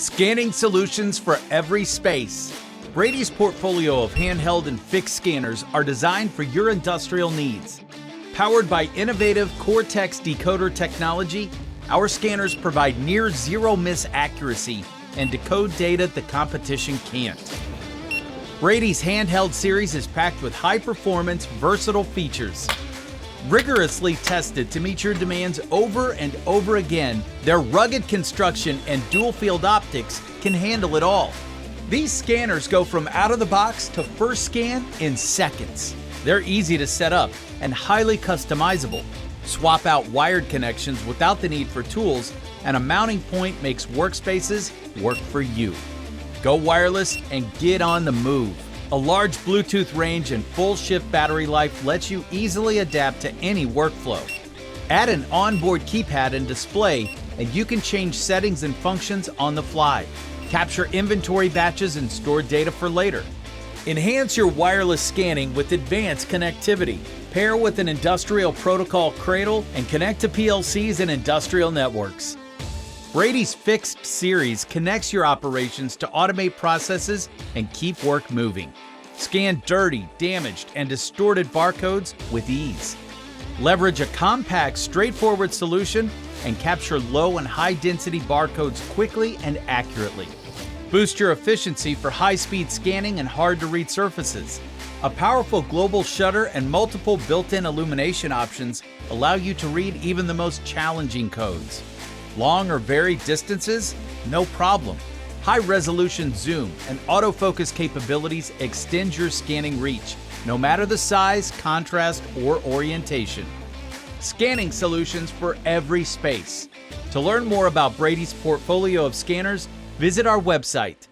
Scanning solutions for every space. Brady's portfolio of handheld and fixed scanners are designed for your industrial needs. Powered by innovative Cortex decoder technology, our scanners provide near zero miss accuracy and decode data the competition can't. Brady's handheld series is packed with high-performance, versatile features. Rigorously tested to meet your demands over and over again, their rugged construction and dual-field optics can handle it all. These scanners go from out of the box to first scan in seconds. They're easy to set up and highly customizable. Swap out wired connections without the need for tools, and a mounting point makes workspaces work for you. Go wireless and get on the move. A large Bluetooth range and full shift battery life lets you easily adapt to any workflow. Add an onboard keypad and display, and you can change settings and functions on the fly. Capture inventory batches and store data for later. Enhance your wireless scanning with advanced connectivity. Pair with an industrial protocol cradle and connect to PLCs and industrial networks. Brady's Fixed Series connects your operations to automate processes and keep work moving. Scan dirty, damaged, and distorted barcodes with ease. Leverage a compact, straightforward solution and capture low and high density barcodes quickly and accurately. Boost your efficiency for high-speed scanning and hard-to-read surfaces. A powerful global shutter and multiple built-in illumination options allow you to read even the most challenging codes. Long or varied distances? No problem. High-resolution zoom and autofocus capabilities extend your scanning reach, no matter the size, contrast, or orientation. Scanning solutions for every space. To learn more about Brady's portfolio of scanners, visit our website.